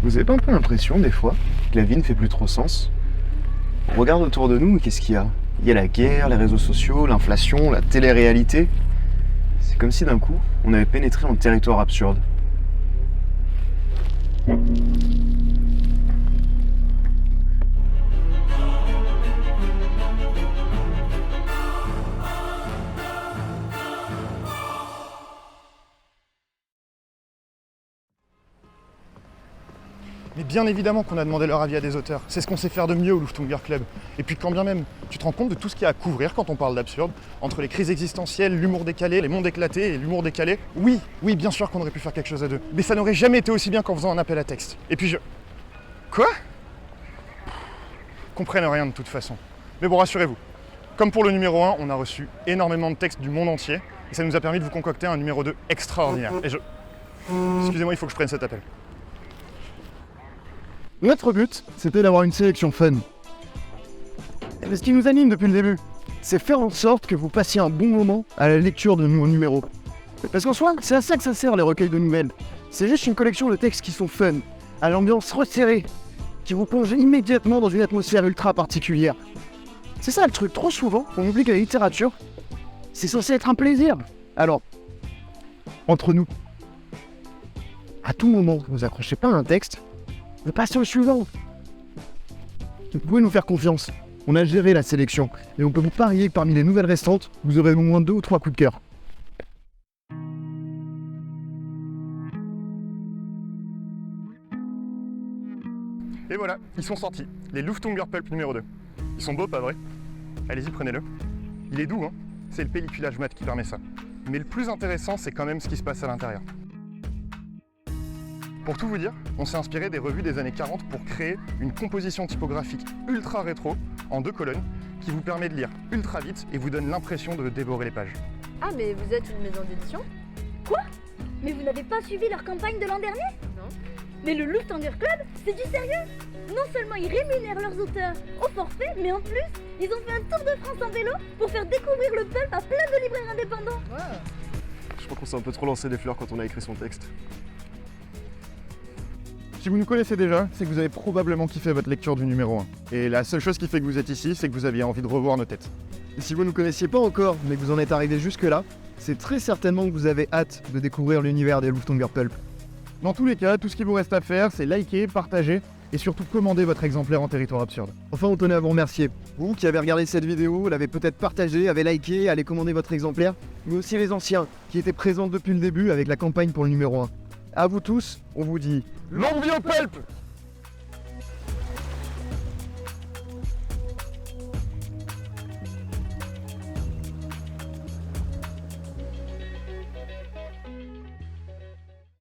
Vous avez pas un peu l'impression, des fois, que la vie ne fait plus trop sens? On regarde autour de nous et qu'est-ce qu'il y a? Il y a la guerre, les réseaux sociaux, l'inflation, la télé-réalité. C'est comme si d'un coup, on avait pénétré dans le territoire absurde. Mais bien évidemment qu'on a demandé leur avis à des auteurs. C'est ce qu'on sait faire de mieux au Luftunger Club. Et puis quand bien même, tu te rends compte de tout ce qu'il y a à couvrir quand on parle d'absurde, entre les crises existentielles, l'humour décalé, les mondes éclatés et l'humour décalé. Oui, bien sûr qu'on aurait pu faire quelque chose à deux. Mais ça n'aurait jamais été aussi bien qu'en faisant un appel à texte. Et puis je... Quoi? Comprennent rien de toute façon. Mais bon, rassurez-vous. Comme pour le numéro 1, on a reçu énormément de textes du monde entier. Et ça nous a permis de vous concocter un numéro 2 extraordinaire. Et je... Excusez-moi, il faut que je prenne cet appel. Notre but, c'était d'avoir une sélection fun. Et ce qui nous anime depuis le début, c'est faire en sorte que vous passiez un bon moment à la lecture de nos numéros. Parce qu'en soi, c'est à ça que ça sert les recueils de nouvelles. C'est juste une collection de textes qui sont fun, à l'ambiance resserrée, qui vous plonge immédiatement dans une atmosphère ultra particulière. C'est ça le truc, trop souvent, on oublie que la littérature, c'est censé être un plaisir. Alors, entre nous, à tout moment, vous accrochez pas à un texte, vous passez au suivant. Vous pouvez nous faire confiance. On a géré la sélection et on peut vous parier que parmi les nouvelles restantes, vous aurez au moins 2 ou 3 coups de cœur. Et voilà, ils sont sortis. Les Luftunger Pulp numéro 2. Ils sont beaux, pas vrai? Allez-y, prenez-le. Il est doux, hein? C'est le pelliculage mat qui permet ça. Mais le plus intéressant, c'est quand même ce qui se passe à l'intérieur. Pour tout vous dire, on s'est inspiré des revues des années 40 pour créer une composition typographique ultra rétro, en 2 colonnes, qui vous permet de lire ultra vite et vous donne l'impression de dévorer les pages. Ah, mais vous êtes une maison d'édition? Quoi? Mais vous n'avez pas suivi leur campagne de l'an dernier? Non. Mais le Luftunger Club, c'est du sérieux! Non seulement ils rémunèrent leurs auteurs au forfait, mais en plus, ils ont fait un tour de France en vélo pour faire découvrir le pulp à plein de libraires indépendants. Je crois qu'on s'est un peu trop lancé des fleurs quand on a écrit son texte. Si vous nous connaissez déjà, c'est que vous avez probablement kiffé votre lecture du numéro 1. Et la seule chose qui fait que vous êtes ici, c'est que vous aviez envie de revoir nos têtes. Et si vous ne nous connaissiez pas encore, mais que vous en êtes arrivé jusque-là, c'est très certainement que vous avez hâte de découvrir l'univers des Luftunger Pulp. Dans tous les cas, tout ce qu'il vous reste à faire, c'est liker, partager et surtout commander votre exemplaire en territoire absurde. Enfin, on tenait à vous remercier. Vous qui avez regardé cette vidéo, l'avez peut-être partagée, avez liké, allez commander votre exemplaire, mais aussi les anciens, qui étaient présents depuis le début avec la campagne pour le numéro 1. À vous tous, on vous dit... Longue vie au pulp!